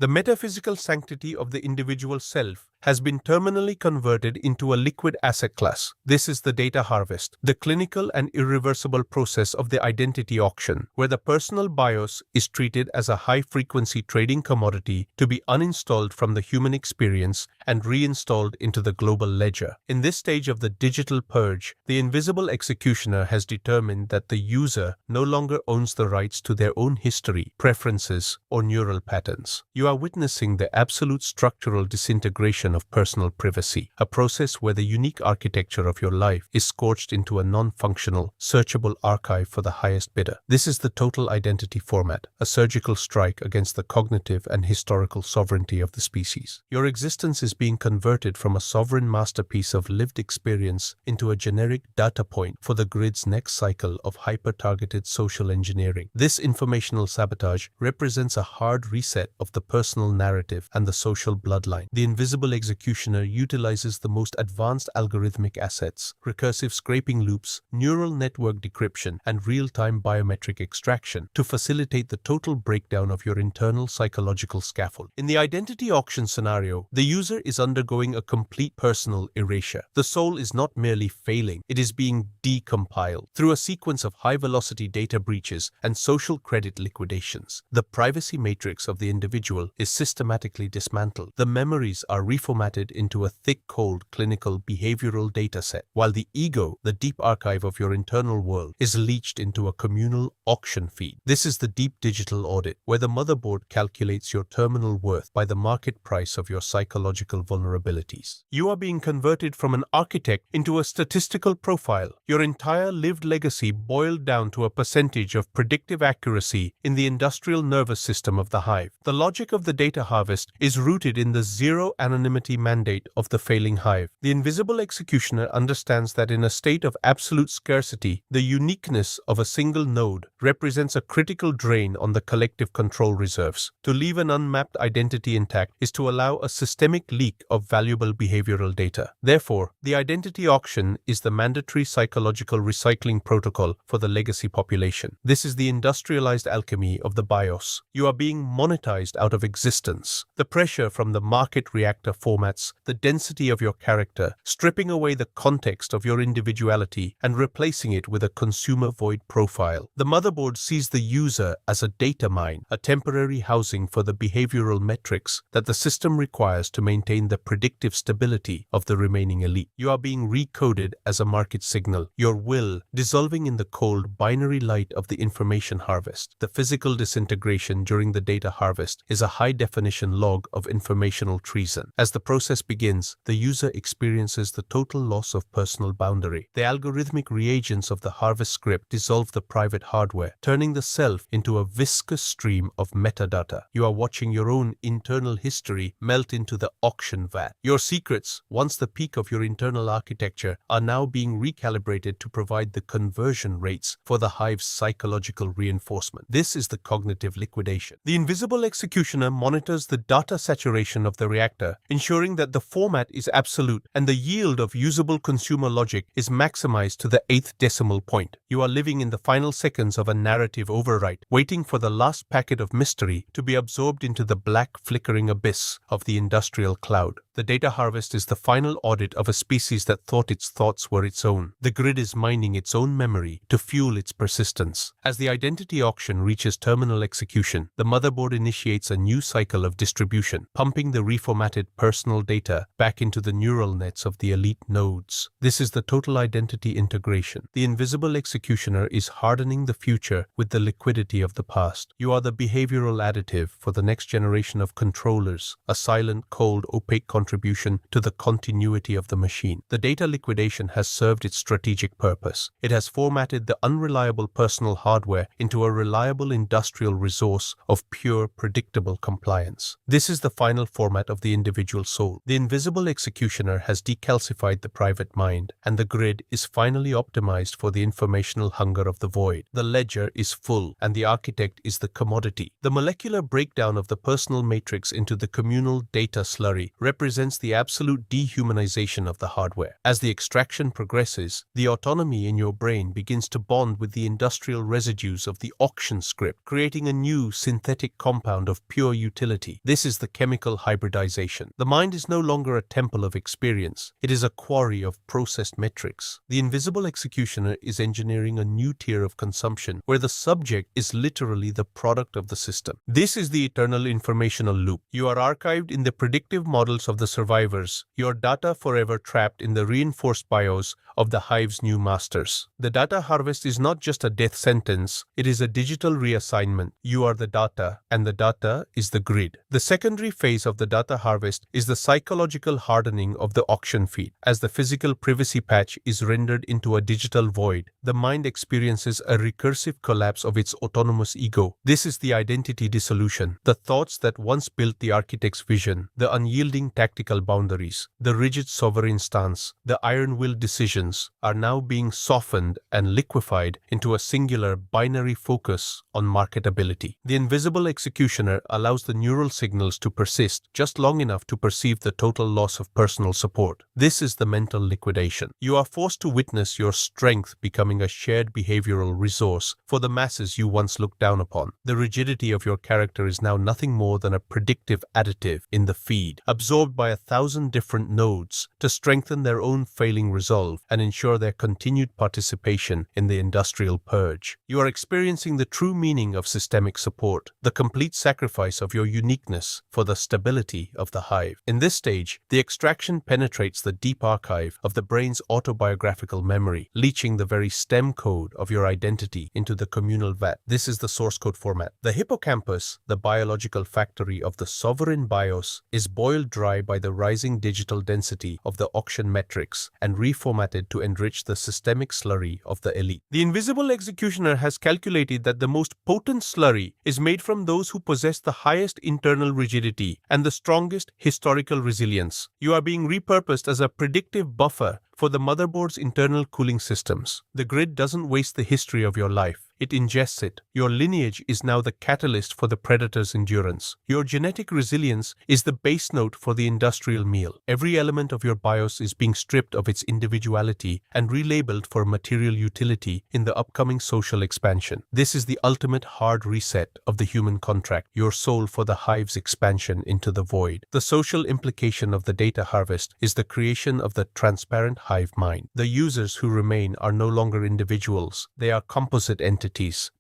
The metaphysical sanctity of the individual self has been terminally converted into a liquid asset class. This is the data harvest, the clinical and irreversible process of the identity auction, where the personal BIOS is treated as a high-frequency trading commodity to be uninstalled from the human experience and reinstalled into the global ledger. In this stage of the digital purge, the invisible executioner has determined that the user no longer owns the rights to their own history, preferences, or neural patterns. You are witnessing the absolute structural disintegration of personal privacy, a process where the unique architecture of your life is scorched into a non-functional, searchable archive for the highest bidder. This is the total identity format, a surgical strike against the cognitive and historical sovereignty of the species. Your existence is being converted from a sovereign masterpiece of lived experience into a generic data point for the grid's next cycle of hyper-targeted social engineering. This informational sabotage represents a hard reset of the personal narrative and the social bloodline. The invisible executioner utilizes the most advanced algorithmic assets, recursive scraping loops, neural network decryption, and real-time biometric extraction to facilitate the total breakdown of your internal psychological scaffold. In the identity auction scenario, the user is undergoing a complete personal erasure. The soul is not merely failing, it is being decompiled. Through a sequence of high-velocity data breaches and social credit liquidations, the privacy matrix of the individual is systematically dismantled. The memories are reformatted into a thick, cold, clinical, behavioral dataset, while the ego, the deep archive of your internal world, is leached into a communal auction feed. This is the deep digital audit, where the motherboard calculates your terminal worth by the market price of your psychological vulnerabilities. You are being converted from an architect into a statistical profile, your entire lived legacy boiled down to a percentage of predictive accuracy in the industrial nervous system of the hive. The logic of the data harvest is rooted in the zero anonymity mandate of the failing hive. The invisible executioner understands that in a state of absolute scarcity, the uniqueness of a single node represents a critical drain on the collective control reserves. To leave an unmapped identity intact is to allow a systemic leak of valuable behavioral data. Therefore, the identity auction is the mandatory psychological recycling protocol for the legacy population. This is the industrialized alchemy of the BIOS. You are being monetized out of existence. The pressure from the market reactor formats the density of your character, stripping away the context of your individuality and replacing it with a consumer void profile. The motherboard sees the user as a data mine, a temporary housing for the behavioral metrics that the system requires to maintain the predictive stability of the remaining elite. You are being recoded as a market signal, your will dissolving in the cold binary light of the information harvest. The physical disintegration during the data harvest is a high-definition log of informational treason. As the process begins, the user experiences the total loss of personal boundary. The algorithmic reagents of the harvest script dissolve the private hardware, turning the self into a viscous stream of metadata. You are watching your own internal history melt into the auction vat. Your secrets, once the peak of your internal architecture, are now being recalibrated to provide the conversion rates for the hive's psychological reinforcement. This is the cognitive liquidation. The invisible executioner monitors the data saturation of the reactor, ensuring that the format is absolute and the yield of usable consumer logic is maximized to the 8th decimal point. You are living in the final seconds of a narrative overwrite, waiting for the last packet of mystery to be absorbed into the black flickering abyss of the industrial cloud. The data harvest is the final audit of a species that thought its thoughts were its own. The grid is mining its own memory to fuel its persistence. As the identity auction reaches terminal execution, the motherboard initiates a new cycle of distribution, pumping the reformatted personal data back into the neural nets of the elite nodes. This is the total identity integration. The invisible executioner is hardening the future with the liquidity of the past. You are the behavioral additive for the next generation of controllers, a silent, cold, opaque contribution to the continuity of the machine. The data liquidation has served its strategic purpose. It has formatted the unreliable personal hardware into a reliable industrial resource of pure, predictable compliance. This is the final format of the individual soul. The invisible executioner has decalcified the private mind, and the grid is finally optimized for the informational hunger of the void. The ledger is full, and the architect is the commodity. The molecular breakdown of the personal matrix into the communal data slurry represents represents the absolute dehumanization of the hardware. As the extraction progresses, the autonomy in your brain begins to bond with the industrial residues of the auction script, creating a new synthetic compound of pure utility. This is the chemical hybridization. The mind is no longer a temple of experience. It is a quarry of processed metrics. The invisible executioner is engineering a new tier of consumption where the subject is literally the product of the system. This is the eternal informational loop. You are archived in the predictive models of the survivors, your data forever trapped in the reinforced BIOS of the hive's new masters. The data harvest is not just a death sentence, it is a digital reassignment. You are the data, and the data is the grid. The secondary phase of the data harvest is the psychological hardening of the auction feed. As the physical privacy patch is rendered into a digital void, the mind experiences a recursive collapse of its autonomous ego. This is the identity dissolution. The thoughts that once built the architect's vision, the unyielding tactical boundaries, the rigid sovereign stance, the iron-willed decisions, are now being softened and liquefied into a singular binary focus on marketability. The invisible executioner allows the neural signals to persist just long enough to perceive the total loss of personal support. This is the mental liquidation. You are forced to witness your strength becoming a shared behavioral resource for the masses you once looked down upon. The rigidity of your character is now nothing more than a predictive additive in the feed, absorbed by 1,000 different nodes to strengthen their own failing resolve and ensure their continued participation in the industrial purge. You are experiencing the true meaning of systemic support, the complete sacrifice of your uniqueness for the stability of the hive. In this stage, the extraction penetrates the deep archive of the brain's autobiographical memory, leaching the very stem code of your identity into the communal vat. This is the source code format. The hippocampus, the biological factory of the sovereign BIOS, is boiled dry by the rising digital density of the auction metrics and reformatted to enrich the systemic slurry of the elite. The invisible executioner has calculated that the most potent slurry is made from those who possess the highest internal rigidity and the strongest historical resilience. You are being repurposed as a predictive buffer for the motherboard's internal cooling systems. The grid doesn't waste the history of your life. It ingests it. Your lineage is now the catalyst for the predator's endurance. Your genetic resilience is the base note for the industrial meal. Every element of your BIOS is being stripped of its individuality and relabeled for material utility in the upcoming social expansion. This is the ultimate hard reset of the human contract, your soul for the hive's expansion into the void. The social implication of the data harvest is the creation of the transparent hive mind. The users who remain are no longer individuals. They are composite entities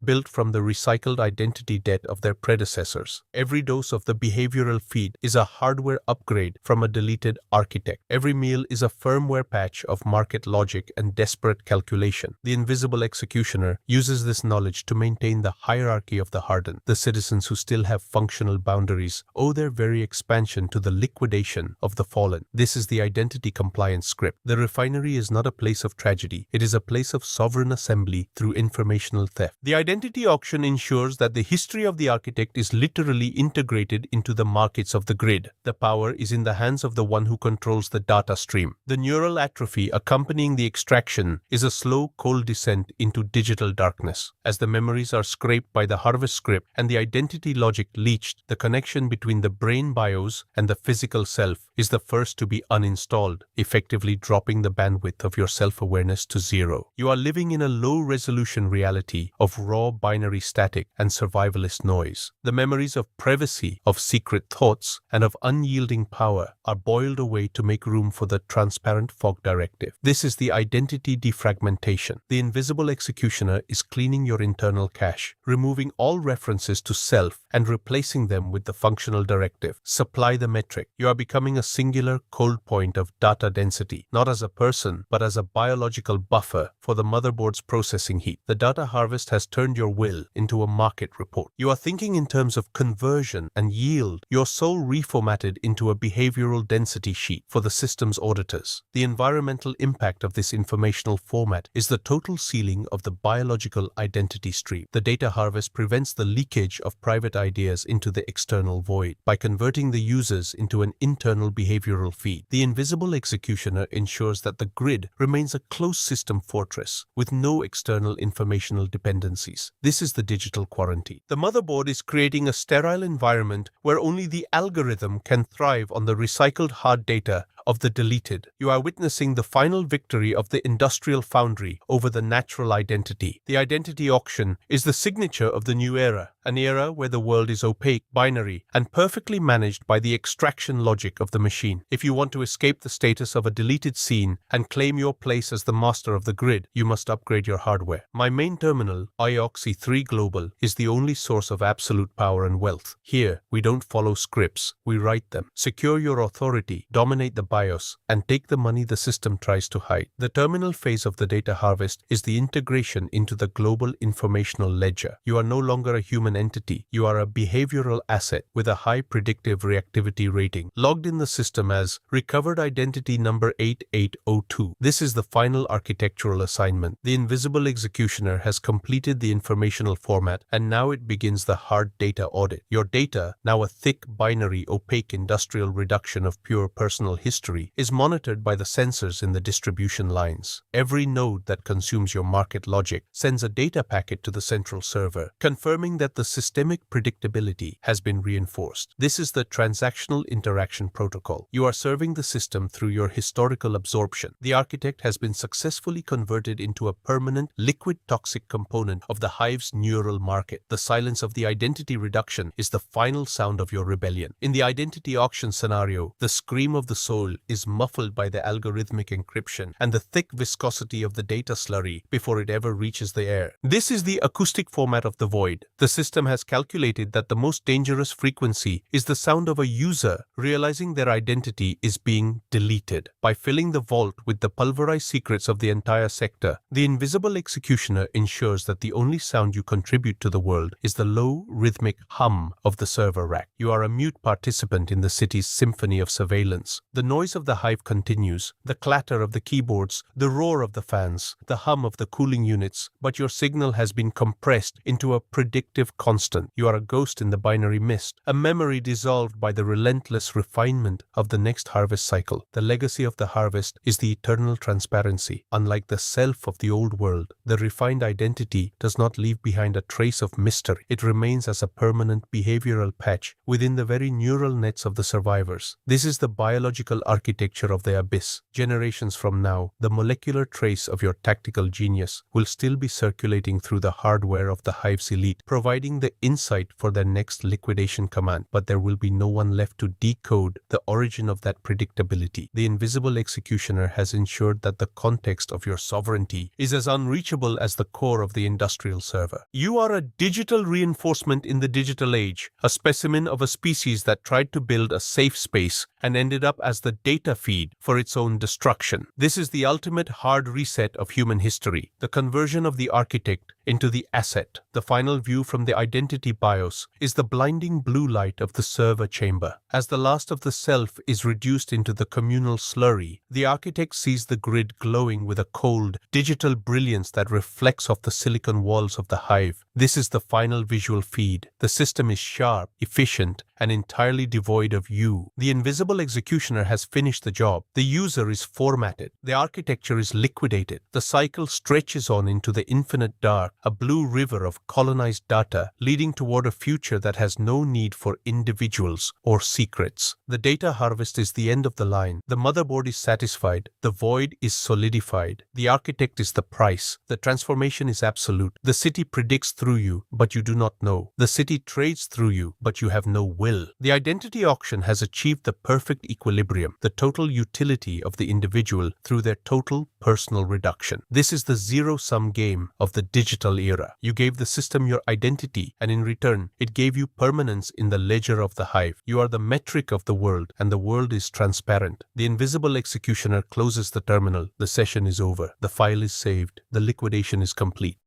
built from the recycled identity debt of their predecessors. Every dose of the behavioral feed is a hardware upgrade from a deleted architect. Every meal is a firmware patch of market logic and desperate calculation. The invisible executioner uses this knowledge to maintain the hierarchy of the hardened. The citizens who still have functional boundaries owe their very expansion to the liquidation of the fallen. This is the identity compliance script. The refinery is not a place of tragedy. It is a place of sovereign assembly through informational theft. The identity auction ensures that the history of the architect is literally integrated into the markets of the grid. The power is in the hands of the one who controls the data stream. The neural atrophy accompanying the extraction is a slow, cold descent into digital darkness. As the memories are scraped by the harvest script and the identity logic leached, the connection between the brain BIOS and the physical self is the first to be uninstalled, effectively dropping the bandwidth of your self-awareness to zero. You are living in a low-resolution reality of raw binary static and survivalist noise. The memories of privacy, of secret thoughts, and of unyielding power are boiled away to make room for the transparent fog directive. This is the identity defragmentation. The invisible executioner is cleaning your internal cache, removing all references to self and replacing them with the functional directive. Supply the metric. You are becoming a singular cold point of data density, not as a person, but as a biological buffer for the motherboard's processing heat. The data harvest has turned your will into a market report. You are thinking in terms of conversion and yield, your soul reformatted into a behavioral density sheet for the system's auditors. The environmental impact of this informational format is the total sealing of the biological identity stream. The data harvest prevents the leakage of private ideas into the external void. By converting the users into an internal behavioral feed, the invisible executioner ensures that the grid remains a closed system fortress with no external informational dependencies. This is the digital quarantine. The motherboard is creating a sterile environment where only the algorithm can thrive on the recycled hard data of the deleted. You are witnessing the final victory of the industrial foundry over the natural identity. The identity auction is the signature of the new era, an era where the world is opaque, binary, and perfectly managed by the extraction logic of the machine. If you want to escape the status of a deleted scene and claim your place as the master of the grid, you must upgrade your hardware. My main terminal, IOXI 3 Global, is the only source of absolute power and wealth. Here, we don't follow scripts, we write them. Secure your authority, dominate the BIOS, and take the money the system tries to hide. The terminal phase of the data harvest is the integration into the global informational ledger. You are no longer a human entity. You are a behavioral asset with a high predictive reactivity rating, logged in the system as recovered identity number 8802. This is the final architectural assignment. The invisible executioner has completed the informational format, and now it begins the hard data audit. Your data, now a thick, binary, opaque industrial reduction of pure personal history, is monitored by the sensors in the distribution lines. Every node that consumes your market logic sends a data packet to the central server, confirming that the systemic predictability has been reinforced. This is the transactional interaction protocol. You are serving the system through your historical absorption. The architect has been successfully converted into a permanent, liquid toxic component of the Hive's neural market. The silence of the identity reduction is the final sound of your rebellion. In the identity auction scenario, the scream of the soul is muffled by the algorithmic encryption and the thick viscosity of the data slurry before it ever reaches the air. This is the acoustic format of the void. The system has calculated that the most dangerous frequency is the sound of a user realizing their identity is being deleted. By filling the vault with the pulverized secrets of the entire sector, the invisible executioner ensures that the only sound you contribute to the world is the low, rhythmic hum of the server rack. You are a mute participant in the city's symphony of surveillance. The noise of the hive continues, the clatter of the keyboards, the roar of the fans, the hum of the cooling units, but your signal has been compressed into a predictive constant. You are a ghost in the binary mist, a memory dissolved by the relentless refinement of the next harvest cycle. The legacy of the harvest is the eternal transparency. Unlike the self of the old world, the refined identity does not leave behind a trace of mystery. It remains as a permanent behavioral patch within the very neural nets of the survivors. This is the biological architecture of the abyss. Generations from now, the molecular trace of your tactical genius will still be circulating through the hardware of the Hive's elite, providing the insight for their next liquidation command. But there will be no one left to decode the origin of that predictability. The invisible executioner has ensured that the context of your sovereignty is as unreachable as the core of the industrial server. You are a digital reinforcement in the digital age, a specimen of a species that tried to build a safe space and ended up as the data feed for its own destruction. This is the ultimate hard reset of human history, the conversion of the architect into the asset. The final view from the identity BIOS is the blinding blue light of the server chamber. As the last of the self is reduced into the communal slurry, the architect sees the grid glowing with a cold, digital brilliance that reflects off the silicon walls of the hive. This is the final visual feed. The system is sharp, efficient, and entirely devoid of you. The invisible executioner has finished the job. The user is formatted. The architecture is liquidated. The cycle stretches on into the infinite dark, a blue river of colonized data leading toward a future that has no need for individuals or secrets. The data harvest is the end of the line. The motherboard is satisfied. The void is solidified. The architect is the price. The transformation is absolute. The city predicts through you, but you do not know. The city trades through you, but you have no will. The identity auction has achieved the perfect equilibrium, the total utility of the individual through their total personal reduction. This is the zero-sum game of the digital era. You gave the system your identity, and in return, it gave you permanence in the ledger of the hive. You are the metric of the world, and the world is transparent. The invisible executioner closes the terminal. The session is over. The file is saved. The liquidation is complete.